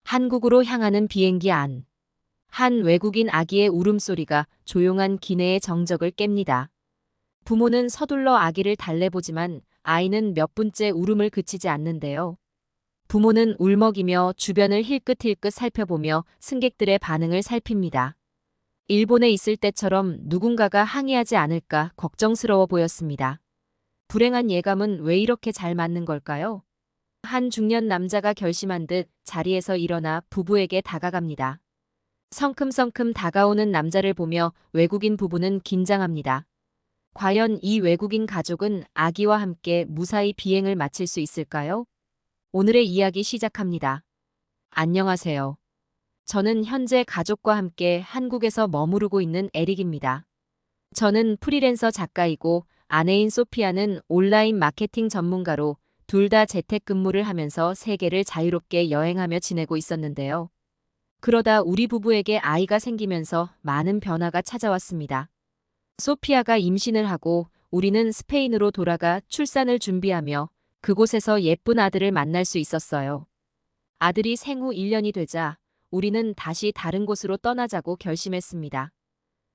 한국으로 향하는 비행기 안. 한 외국인 아기의 울음소리가 조용한 기내의 정적을 깹니다. 부모는 서둘러 아기를 달래보지만 아이는 몇 분째 울음을 그치지 않는데요. 부모는 울먹이며 주변을 힐끗힐끗 살펴보며 승객들의 반응을 살핍니다. 일본에 있을 때처럼 누군가가 항의하지 않을까 걱정스러워 보였습니다. 불행한 예감은 왜 이렇게 잘 맞는 걸까요? 한 중년 남자가 결심한 듯 자리에서 일어나 부부에게 다가갑니다. 성큼성큼 다가오는 남자를 보며 외국인 부부는 긴장합니다. 과연 이 외국인 가족은 아기와 함께 무사히 비행을 마칠 수 있을까요? 오늘의 이야기 시작합니다. 안녕하세요. 저는 현재 가족과 함께 한국에서 머무르고 있는 에릭입니다. 저는 프리랜서 작가이고 아내인 소피아는 온라인 마케팅 전문가로 둘 다 재택근무를 하면서 세계를 자유롭게 여행하며 지내고 있었는데요. 그러다 우리 부부에게 아이가 생기면서 많은 변화가 찾아왔습니다. 소피아가 임신을 하고 우리는 스페인으로 돌아가 출산을 준비하며 그곳에서 예쁜 아들을 만날 수 있었어요. 아들이 생후 1년이 되자 우리는 다시 다른 곳으로 떠나자고 결심했습니다.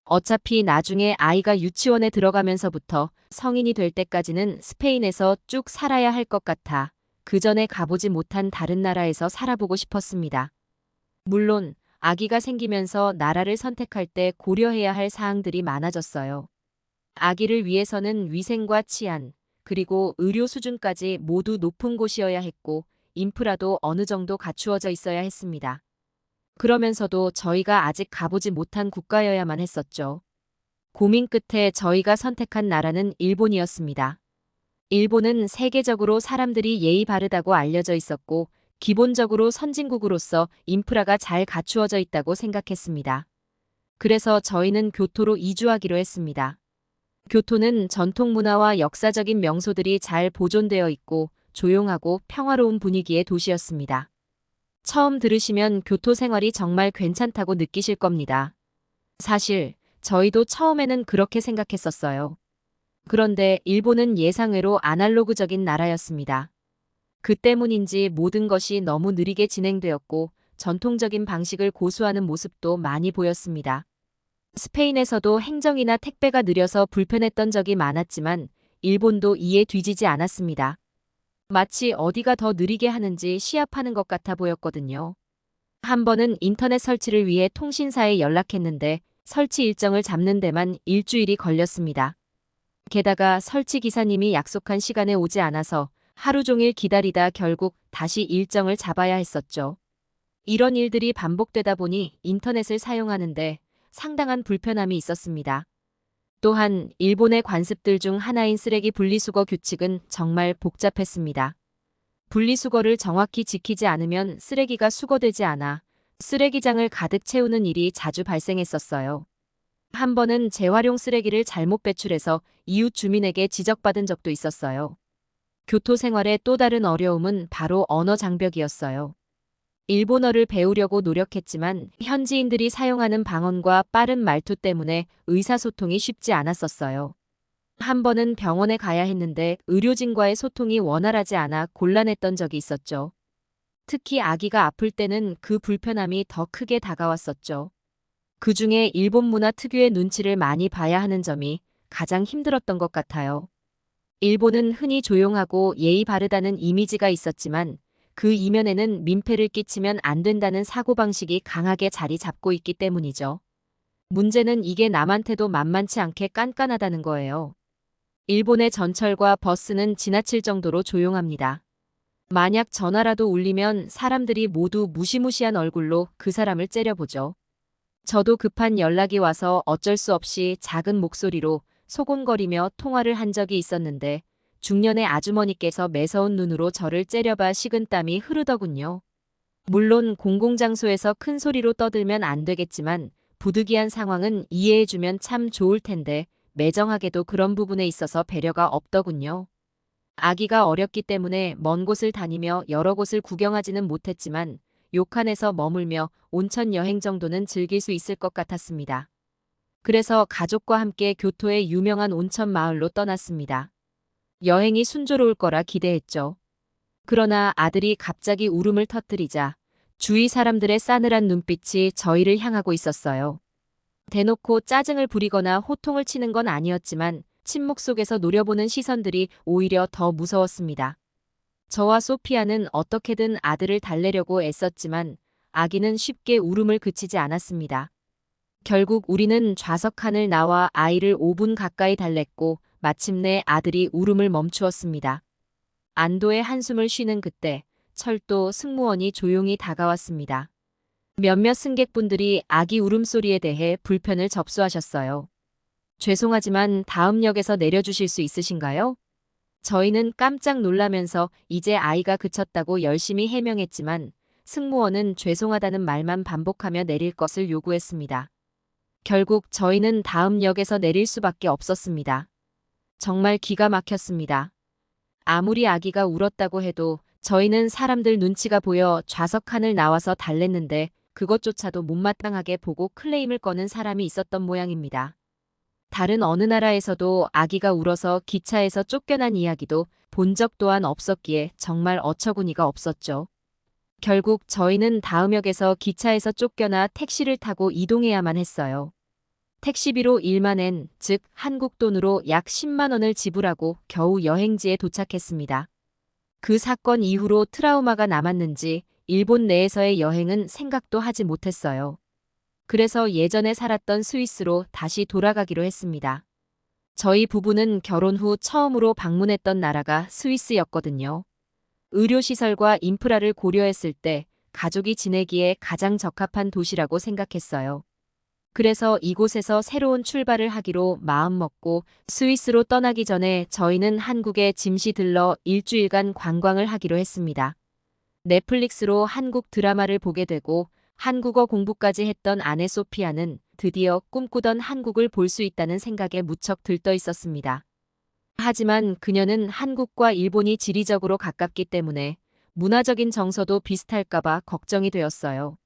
어차피 나중에 아이가 유치원에 들어가면서부터 성인이 될 때까지는 스페인에서 쭉 살아야 할 것 같아 그 전에 가보지 못한 다른 나라에서 살아보고 싶었습니다. 물론 아기가 생기면서 나라를 선택할 때 고려해야 할 사항들이 많아졌어요. 아기를 위해서는 위생과 치안, 그리고 의료 수준까지 모두 높은 곳이어야 했고 인프라도 어느 정도 갖추어져 있어야 했습니다. 그러면서도 저희가 아직 가보지 못한 국가여야만 했었죠. 고민 끝에 저희가 선택한 나라는 일본이었습니다. 일본은 세계적으로 사람들이 예의 바르다고 알려져 있었고 기본적으로 선진국으로서 인프라가 잘 갖추어져 있다고 생각했습니다. 그래서 저희는 교토로 이주하기로 했습니다. 교토는 전통 문화와 역사적인 명소들이 잘 보존되어 있고 조용하고 평화로운 분위기의 도시였습니다. 처음 들으시면 교토 생활이 정말 괜찮다고 느끼실 겁니다. 사실 저희도 처음에는 그렇게 생각했었어요. 그런데 일본은 예상외로 아날로그적인 나라였습니다. 그 때문인지 모든 것이 너무 느리게 진행되었고 전통적인 방식을 고수하는 모습도 많이 보였습니다. 스페인에서도 행정이나 택배가 느려서 불편했던 적이 많았지만 일본도 이에 뒤지지 않았습니다. 마치 어디가 더 느리게 하는지 시합하는 것 같아 보였거든요. 한 번은 인터넷 설치를 위해 통신사에 연락했는데 설치 일정을 잡는 데만 일주일이 걸렸습니다. 게다가 설치 기사님이 약속한 시간에 오지 않아서 하루 종일 기다리다 결국 다시 일정을 잡아야 했었죠. 이런 일들이 반복되다 보니 인터넷을 사용하는데 상당한 불편함이 있었습니다. 또한 일본의 관습들 중 하나인 쓰레기 분리수거 규칙은 정말 복잡했습니다. 분리수거를 정확히 지키지 않으면 쓰레기가 수거되지 않아 쓰레기장을 가득 채우는 일이 자주 발생했었어요. 한 번은 재활용 쓰레기를 잘못 배출해서 이웃 주민에게 지적받은 적도 있었어요. 교토 생활의 또 다른 어려움은 바로 언어 장벽이었어요. 일본어를 배우려고 노력했지만 현지인들이 사용하는 방언과 빠른 말투 때문에 의사소통이 쉽지 않았었어요. 한 번은 병원에 가야 했는데 의료진과의 소통이 원활하지 않아 곤란했던 적이 있었죠. 특히 아기가 아플 때는 그 불편함이 더 크게 다가왔었죠. 그중에 일본 문화 특유의 눈치를 많이 봐야 하는 점이 가장 힘들었던 것 같아요. 일본은 흔히 조용하고 예의 바르다는 이미지가 있었지만 그 이면에는 민폐를 끼치면 안 된다는 사고방식이 강하게 자리 잡고 있기 때문이죠. 문제는 이게 남한테도 만만치 않게 깐깐하다는 거예요. 일본의 전철과 버스는 지나칠 정도로 조용합니다. 만약 전화라도 울리면 사람들이 모두 무시무시한 얼굴로 그 사람을 째려보죠. 저도 급한 연락이 와서 어쩔 수 없이 작은 목소리로 소곤거리며 통화를 한 적이 있었는데 중년의 아주머니께서 매서운 눈으로 저를 째려봐 식은땀이 흐르더군요. 물론 공공장소에서 큰 소리로 떠들면 안 되겠지만 부득이한 상황은 이해해주면 참 좋을 텐데 매정하게도 그런 부분에 있어서 배려가 없더군요. 아기가 어렸기 때문에 먼 곳을 다니며 여러 곳을 구경하지는 못했지만 료칸에서 머물며 온천 여행 정도는 즐길 수 있을 것 같았습니다. 그래서 가족과 함께 교토의 유명한 온천 마을로 떠났습니다. 여행이 순조로울 거라 기대했죠. 그러나 아들이 갑자기 울음을 터뜨리자 주위 사람들의 싸늘한 눈빛이 저희를 향하고 있었어요. 대놓고 짜증을 부리거나 호통을 치는 건 아니었지만 침묵 속에서 노려보는 시선들이 오히려 더 무서웠습니다. 저와 소피아는 어떻게든 아들을 달래려고 애썼지만 아기는 쉽게 울음을 그치지 않았습니다. 결국 우리는 좌석칸을 나와 아이를 5분 가까이 달랬고 마침내 아들이 울음을 멈추었습니다. 안도의 한숨을 쉬는 그때 철도 승무원이 조용히 다가왔습니다. 몇몇 승객분들이 아기 울음소리에 대해 불편을 접수하셨어요. 죄송하지만 다음 역에서 내려주실 수 있으신가요? 저희는 깜짝 놀라면서 이제 아이가 그쳤다고 열심히 해명했지만 승무원은 죄송하다는 말만 반복하며 내릴 것을 요구했습니다. 결국 저희는 다음 역에서 내릴 수밖에 없었습니다. 정말 기가 막혔습니다. 아무리 아기가 울었다고 해도 저희는 사람들 눈치가 보여 좌석칸을 나와서 달랬는데 그것조차도 못마땅하게 보고 클레임을 거는 사람이 있었던 모양입니다. 다른 어느 나라에서도 아기가 울어서 기차에서 쫓겨난 이야기도 본 적 또한 없었기에 정말 어처구니가 없었죠. 결국 저희는 다음 역에서 기차에서 쫓겨나 택시를 타고 이동해야만 했어요. 택시비로 1만 엔, 즉 한국 돈으로 약 10만 원을 지불하고 겨우 여행지에 도착했습니다. 그 사건 이후로 트라우마가 남았는지 일본 내에서의 여행은 생각도 하지 못했어요. 그래서 예전에 살았던 스위스로 다시 돌아가기로 했습니다. 저희 부부는 결혼 후 처음으로 방문했던 나라가 스위스였거든요. 의료시설과 인프라를 고려했을 때 가족이 지내기에 가장 적합한 도시라고 생각했어요. 그래서 이곳에서 새로운 출발을 하기로 마음먹고 스위스로 떠나기 전에 저희는 한국에 짐시 들러 일주일간 관광을 하기로 했습니다. 넷플릭스로 한국 드라마를 보게 되고 한국어 공부까지 했던 아내 소피아는 드디어 꿈꾸던 한국을 볼 수 있다는 생각에 무척 들떠 있었습니다. 하지만 그녀는 한국과 일본이 지리적으로 가깝기 때문에 문화적인 정서도 비슷할까봐 걱정이 되었어요.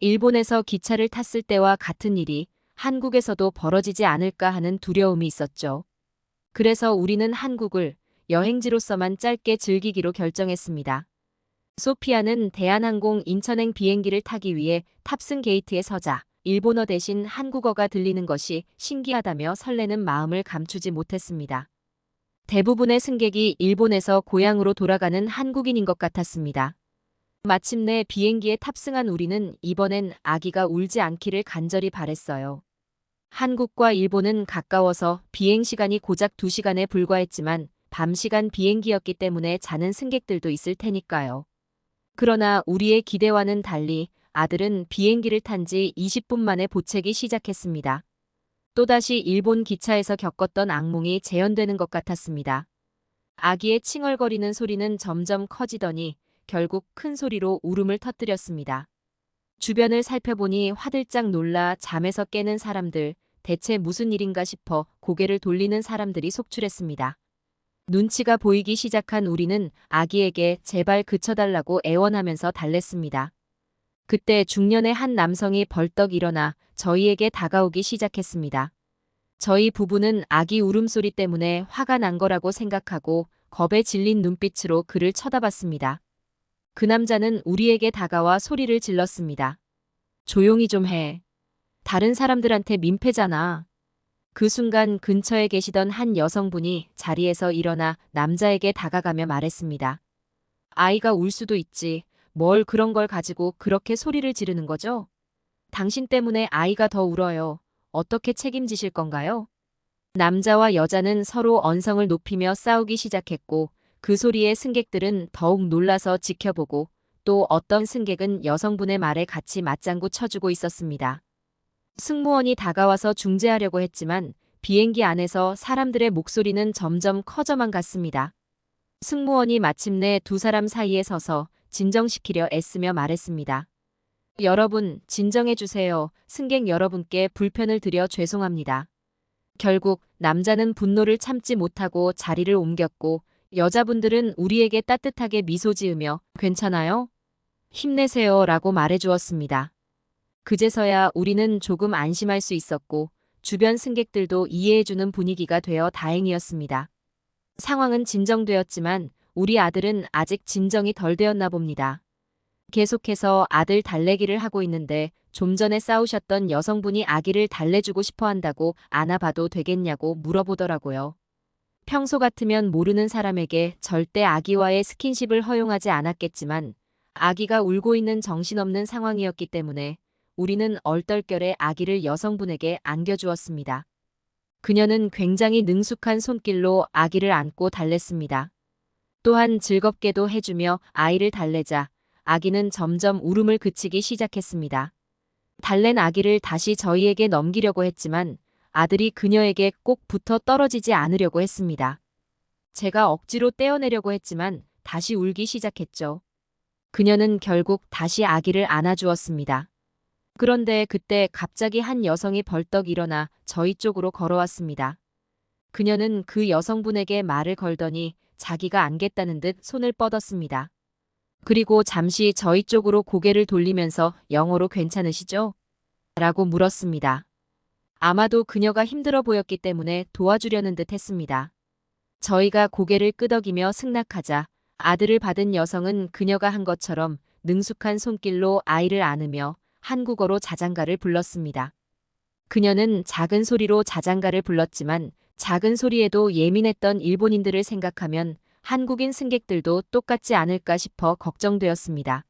일본에서 기차를 탔을 때와 같은 일이 한국에서도 벌어지지 않을까 하는 두려움이 있었죠. 그래서 우리는 한국을 여행지로서만 짧게 즐기기로 결정했습니다. 소피아는 대한항공 인천행 비행기를 타기 위해 탑승 게이트에 서자 일본어 대신 한국어가 들리는 것이 신기하다며 설레는 마음을 감추지 못했습니다. 대부분의 승객이 일본에서 고향으로 돌아가는 한국인인 것 같았습니다. 마침내 비행기에 탑승한 우리는 이번엔 아기가 울지 않기를 간절히 바랬어요. 한국과 일본은 가까워서 비행시간이 고작 2시간에 불과했지만 밤시간 비행기였기 때문에 자는 승객들도 있을 테니까요. 그러나 우리의 기대와는 달리 아들은 비행기를 탄 지 20분 만에 보채기 시작했습니다. 또다시 일본 기차에서 겪었던 악몽이 재현되는 것 같았습니다. 아기의 칭얼거리는 소리는 점점 커지더니 결국 큰 소리로 울음을 터뜨렸습니다. 주변을 살펴보니 화들짝 놀라 잠에서 깨는 사람들, 대체 무슨 일인가 싶어 고개를 돌리는 사람들이 속출했습니다. 눈치가 보이기 시작한 우리는 아기에게 제발 그쳐달라고 애원하면서 달랬습니다. 그때 중년의 한 남성이 벌떡 일어나 저희에게 다가오기 시작했습니다. 저희 부부는 아기 울음소리 때문에 화가 난 거라고 생각하고 겁에 질린 눈빛으로 그를 쳐다봤습니다. 그 남자는 우리에게 다가와 소리를 질렀습니다. 조용히 좀 해. 다른 사람들한테 민폐잖아. 그 순간 근처에 계시던 한 여성분이 자리에서 일어나 남자에게 다가가며 말했습니다. 아이가 울 수도 있지. 뭘 그런 걸 가지고 그렇게 소리를 지르는 거죠? 당신 때문에 아이가 더 울어요. 어떻게 책임지실 건가요? 남자와 여자는 서로 언성을 높이며 싸우기 시작했고 그 소리에 승객들은 더욱 놀라서 지켜보고 또 어떤 승객은 여성분의 말에 같이 맞장구 쳐주고 있었습니다. 승무원이 다가와서 중재하려고 했지만 비행기 안에서 사람들의 목소리는 점점 커져만 갔습니다. 승무원이 마침내 두 사람 사이에 서서 진정시키려 애쓰며 말했습니다. 여러분, 진정해 주세요. 승객 여러분께 불편을 드려 죄송합니다. 결국 남자는 분노를 참지 못하고 자리를 옮겼고 여자분들은 우리에게 따뜻하게 미소 지으며 괜찮아요? 힘내세요 라고 말해주었습니다. 그제서야 우리는 조금 안심할 수 있었고 주변 승객들도 이해해주는 분위기가 되어 다행이었습니다. 상황은 진정되었지만 우리 아들은 아직 진정이 덜 되었나 봅니다. 계속해서 아들 달래기를 하고 있는데 좀 전에 싸우셨던 여성분이 아기를 달래주고 싶어 한다고 안아봐도 되겠냐고 물어보더라고요. 평소 같으면 모르는 사람에게 절대 아기와의 스킨십을 허용하지 않았겠지만 아기가 울고 있는 정신없는 상황이었기 때문에 우리는 얼떨결에 아기를 여성분에게 안겨주었습니다. 그녀는 굉장히 능숙한 손길로 아기를 안고 달랬습니다. 또한 즐겁게도 해주며 아이를 달래자 아기는 점점 울음을 그치기 시작했습니다. 달랜 아기를 다시 저희에게 넘기려고 했지만 아들이 그녀에게 꼭 붙어 떨어지지 않으려고 했습니다. 제가 억지로 떼어내려고 했지만 다시 울기 시작했죠. 그녀는 결국 다시 아기를 안아주었습니다. 그런데 그때 갑자기 한 여성이 벌떡 일어나 저희 쪽으로 걸어왔습니다. 그녀는 그 여성분에게 말을 걸더니 자기가 안겠다는 듯 손을 뻗었습니다. 그리고 잠시 저희 쪽으로 고개를 돌리면서 영어로 괜찮으시죠? 라고 물었습니다. 아마도 그녀가 힘들어 보였기 때문에 도와주려는 듯 했습니다. 저희가 고개를 끄덕이며 승낙하자 아들을 받은 여성은 그녀가 한 것처럼 능숙한 손길로 아이를 안으며 한국어로 자장가를 불렀습니다. 그녀는 작은 소리로 자장가를 불렀지만 작은 소리에도 예민했던 일본인들을 생각하면 한국인 승객들도 똑같지 않을까 싶어 걱정되었습니다.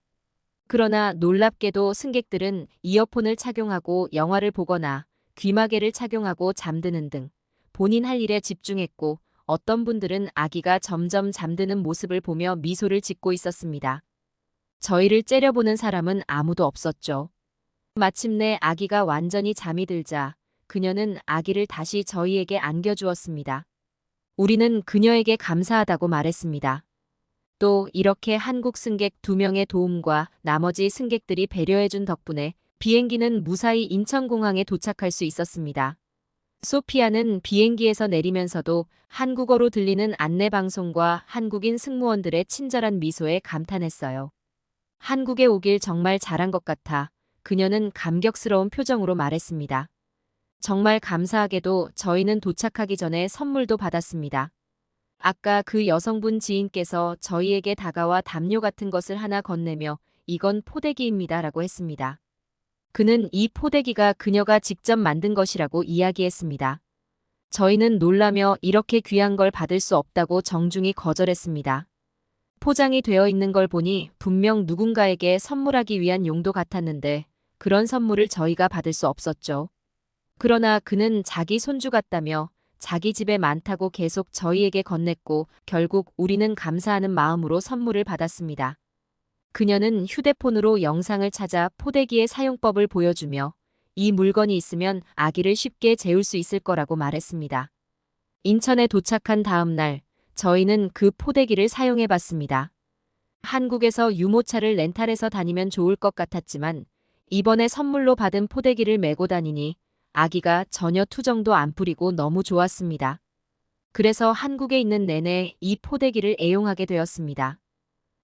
그러나 놀랍게도 승객들은 이어폰을 착용하고 영화를 보거나 귀마개를 착용하고 잠드는 등 본인 할 일에 집중했고 어떤 분들은 아기가 점점 잠드는 모습을 보며 미소를 짓고 있었습니다. 저희를 째려보는 사람은 아무도 없었죠. 마침내 아기가 완전히 잠이 들자 그녀는 아기를 다시 저희에게 안겨주었습니다. 우리는 그녀에게 감사하다고 말했습니다. 또 이렇게 한국 승객 2명의 도움과 나머지 승객들이 배려해준 덕분에 비행기는 무사히 인천공항에 도착할 수 있었습니다. 소피아는 비행기에서 내리면서도 한국어로 들리는 안내방송과 한국인 승무원들의 친절한 미소에 감탄했어요. 한국에 오길 정말 잘한 것 같아 그녀는 감격스러운 표정으로 말했습니다. 정말 감사하게도 저희는 도착하기 전에 선물도 받았습니다. 아까 그 여성분 지인께서 저희에게 다가와 담요 같은 것을 하나 건네며 이건 포대기입니다 라고 했습니다. 그는 이 포대기가 그녀가 직접 만든 것이라고 이야기했습니다. 저희는 놀라며 이렇게 귀한 걸 받을 수 없다고 정중히 거절했습니다. 포장이 되어 있는 걸 보니 분명 누군가에게 선물하기 위한 용도 같았는데 그런 선물을 저희가 받을 수 없었죠. 그러나 그는 자기 손주 같다며 자기 집에 많다고 계속 저희에게 건넸고 결국 우리는 감사하는 마음으로 선물을 받았습니다. 그녀는 휴대폰으로 영상을 찾아 포대기의 사용법을 보여주며 이 물건이 있으면 아기를 쉽게 재울 수 있을 거라고 말했습니다. 인천에 도착한 다음 날 저희는 그 포대기를 사용해 봤습니다. 한국에서 유모차를 렌탈해서 다니면 좋을 것 같았지만 이번에 선물로 받은 포대기를 메고 다니니 아기가 전혀 투정도 안 부리고 너무 좋았습니다. 그래서 한국에 있는 내내 이 포대기를 애용하게 되었습니다.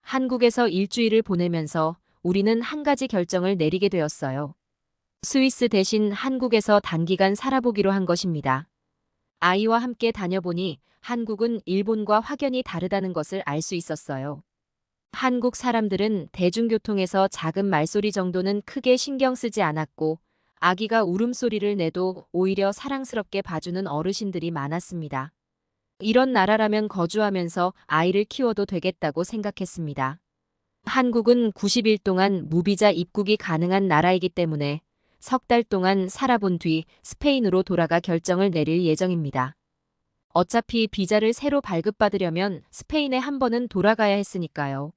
한국에서 일주일을 보내면서 우리는 한 가지 결정을 내리게 되었어요. 스위스 대신 한국에서 단기간 살아보기로 한 것입니다. 아이와 함께 다녀보니 한국은 일본과 확연히 다르다는 것을 알 수 있었어요. 한국 사람들은 대중교통에서 작은 말소리 정도는 크게 신경 쓰지 않았고 아기가 울음소리를 내도 오히려 사랑스럽게 봐주는 어르신들이 많았습니다. 이런 나라라면 거주하면서 아이를 키워도 되겠다고 생각했습니다. 한국은 90일 동안 무비자 입국이 가능한 나라이기 때문에 석 달 동안 살아본 뒤 스페인으로 돌아가 결정을 내릴 예정입니다. 어차피 비자를 새로 발급받으려면 스페인에 한 번은 돌아가야 했으니까요.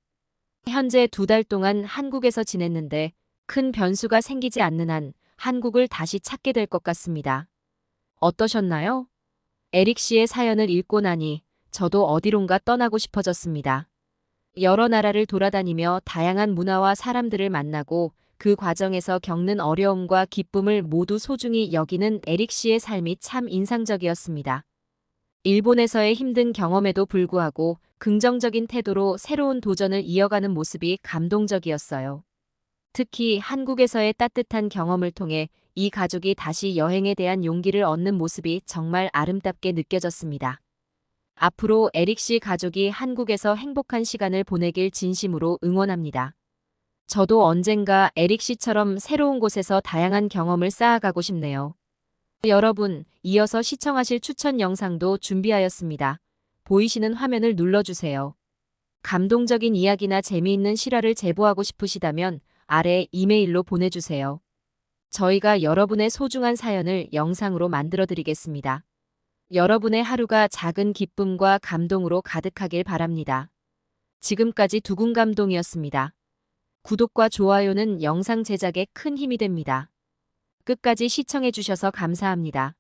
현재 2달 동안 한국에서 지냈는데 큰 변수가 생기지 않는 한 한국을 다시 찾게 될 것 같습니다. 어떠셨나요? 에릭 씨의 사연을 읽고 나니 저도 어디론가 떠나고 싶어졌습니다. 여러 나라를 돌아다니며 다양한 문화와 사람들을 만나고 그 과정에서 겪는 어려움과 기쁨을 모두 소중히 여기는 에릭 씨의 삶이 참 인상적이었습니다. 일본에서의 힘든 경험에도 불구하고 긍정적인 태도로 새로운 도전을 이어가는 모습이 감동적이었어요. 특히 한국에서의 따뜻한 경험을 통해 이 가족이 다시 여행에 대한 용기를 얻는 모습이 정말 아름답게 느껴졌습니다. 앞으로 에릭 씨 가족이 한국에서 행복한 시간을 보내길 진심으로 응원합니다. 저도 언젠가 에릭 씨처럼 새로운 곳에서 다양한 경험을 쌓아가고 싶네요. 여러분, 이어서 시청하실 추천 영상도 준비하였습니다. 보이시는 화면을 눌러주세요. 감동적인 이야기나 재미있는 실화를 제보하고 싶으시다면 아래 이메일로 보내주세요. 저희가 여러분의 소중한 사연을 영상으로 만들어드리겠습니다. 여러분의 하루가 작은 기쁨과 감동으로 가득하길 바랍니다. 지금까지 두근감동이었습니다. 구독과 좋아요는 영상 제작에 큰 힘이 됩니다. 끝까지 시청해주셔서 감사합니다.